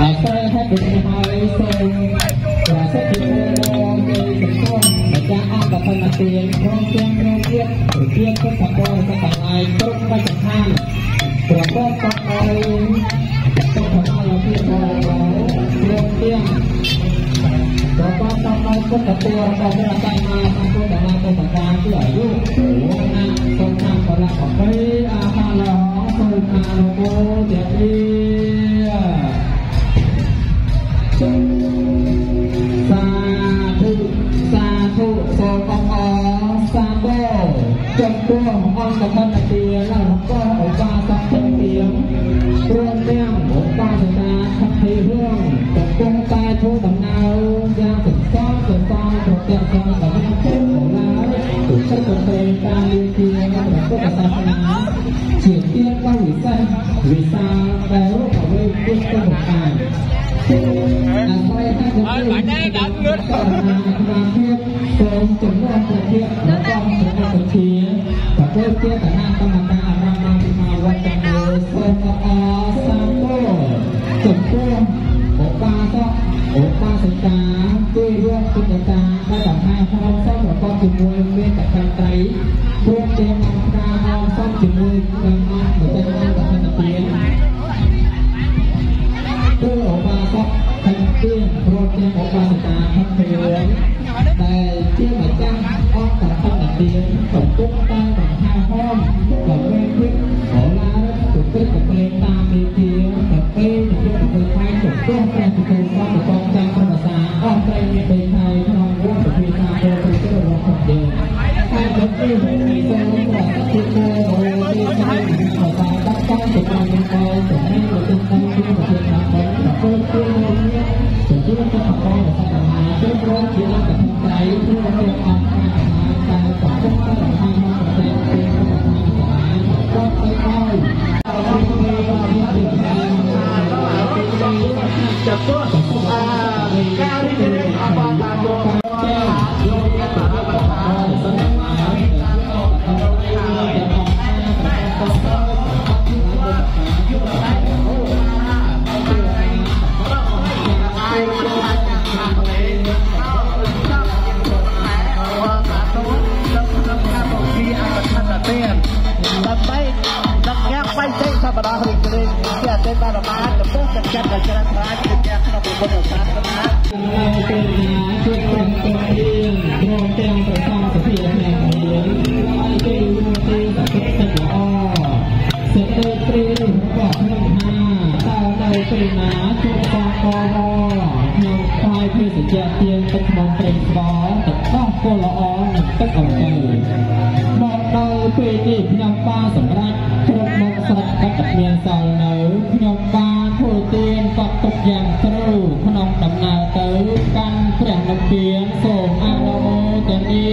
តែតែទៅហើយសូមប្រសិទ្ធភាពដល់នៃសង្គមម្ចាស់អង្គបញ្ញាទានព្រមទាំងមានទៀតប្រជាពុទ្ធបរិស័ទទាំងឡាយគ្រប់បច្ចុប្បន្នប្រកបដោយសុខភាពល្អភាពល្អព្រមទាំងប្រកបដោយពុទ្ធពររបស់ព្រះសម្មាសម្ពុទ្ធទាំងឡាយទៅប្រការគឺអាយុណាសូមតាមបរិបទអាហារល្អសូមអនុមោទនាសាធុសូមអរសាទរចំពោះអង្គបញ្ញាទាននិងរបស់ឧបាសកទាំងពីរព្រមទាំងឧបាសិកាខិតភ័យរឿងកំពុងតែធ្វើដំណើរយ៉ាងសន្សំប្រទាំងក្នុងដំណើរទៅឡើយទុកចិត្តទៅតាមវិធីព្រះពុទ្ធសាសនាជាទានដ៏វិសេសវិសាលដែលរកអ្វីពុទ្ធទៅបង្ហាញបានតែដើមងឿនទៅតាមភាពសូមជំនួសប្រតិបត្តិរបស់ព្រះពុទ្ធជាប្រពោជាគណៈកម្មការអារាមពិមាវត្តទាំងមូលសូមអរសាទរចំពោះឧបាសកឧបាសិកាគឺយកពុទ្ធតាដែលដំណើរហោមសូមប្រកបជាមួយមេត្តាត្រៃព្រមទាំងអង្គការហោមសូមជាមួយនឹងអង្គម្ចាស់អង្គបញ្ញាទានគឺឧបាសកទាំងពីរព្រមទាំងឧបាសិកាទាំងពីរដែលជាម្ចាស់អង្គបញ្ញាទានកំពុងតែបង្ហាហោមដើម្បីវិទ្យាឡាទុគិតប្រេតាមវិធីទៅពេលទៅខែចំពោះព្រះពុទ្ធសាសនារបស់ចាំប្រវត្តិសាស្ត្រអស់តែមានដីថៃក្នុងវត្តពិធីសាស្ត្រទៅរបស់ខ្លួនយើងហើយទៅពេលសូមប្រតិទិនដោយទីស្ដែងភាសាដាក់តាមទៅតាមនឹងទៅសម្រាប់ទៅទៅពីប្រទេសខាងមុខទៅពេលនេះទៅជាទៅអបអរសាសនាទៅព្រមជាអង្គការត្រៃព្រមទាំងអង្គការតែកំពុងតែបង្ហាញប្រទេសពេលប្រទេសក៏ទៅហើយจะตัวการที่จะได้อาบาตาตัวโยมยัตถาบาตาสันมาวิตาโตโยมยัตถาได้ตัวยุบได้โอ้เอาไปไหนเราให้เราจากทางเลยเราชอบกินตัวแม่ว่าสาธุแล้วแล้วการบอกที่อาจารย์เตี้ยแต่ไม่นักแยกไม่ใช่ธรรมดาเลยที่อาจารย์บารมีจะต้องจัดการกับชนะร้ายที่แยกเราเป็นคนศาสนาเราเป็นชุดเป็นตัวเองรวมเต็มประสาทที่แห่งเดียวเราจะดูที่สักเป็นอ๋อเสด็จตรีบอกหนึ่งห้าตาในปริมาชุดฟองคอรอเงาควายเพื่อสิเจียเตียงตึกมองเป็นบอตึกต้องโกลอหนึ่งตึกเอาใจบอกเราเป็นที่พยาบาลสำรักครบมงสัตว์กับเมียนสาวเหนือพยาบาลผู้เตียนก็ตกอย่างครูขนมดำนาเต๋อกันเปลี่ยนน้ำเปียนส่งอาโนเตนี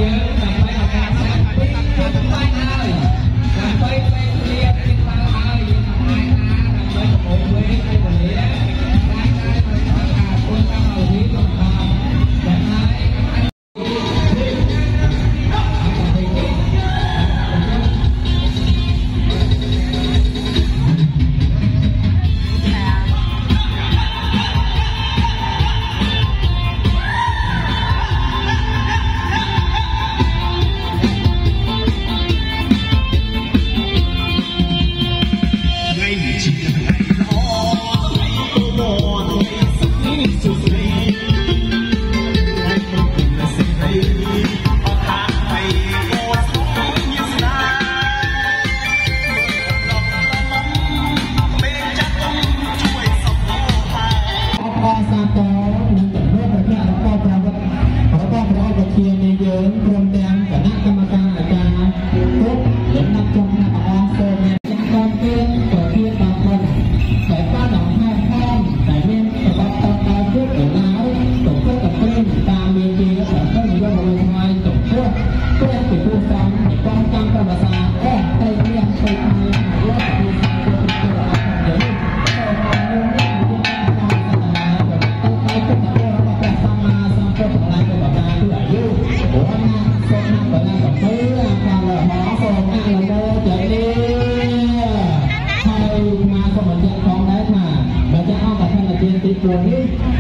យើងដើម្បីឱកាសសាស្ត្រពីយើងបានហើយដើម្បីពេលវេលាពីបានហើយយើងអាចណាដើម្បីប្រមូលវេឲ្យវេលាតែត្រូវការគុណកម្មវិធីរបស់ដែលហើយ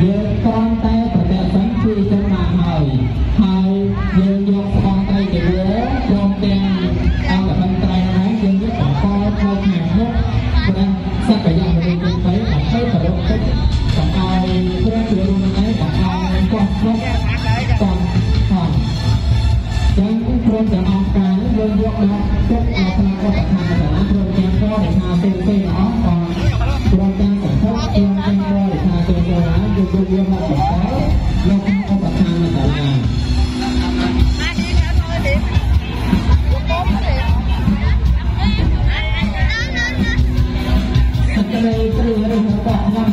យើងគ្រាន់តែប្រតិបត្តិជួយទៅបានហើយយើងយកស្បង់ត្រីទៅលើព្រមទាំងអង្គបត្រៃហ្នឹងយើងយកបង្កមកខាងមុខព្រោះសក្តិភាពរបស់យើងទៅឲ្យប្ររពទឹកបង្កឲ្យព្រោះជួយនឹងឯងបង្កឲ្យកោះមុខកោះផងចឹងព្រមទាំងអង្គការយើងយកមកទុកនៅក្នុងឧបត្ថម្ភសាលាព្រមទាំងក៏ដែលថាផ្សេងៗអស់ផងព្រមទាំងសង្គមយើងទាំងក៏ដែលថាទៅទៅណាយើងយកមកបង្កនៅក្នុងឧបត្ថម្ភសាលាសក្តិភាពរបស់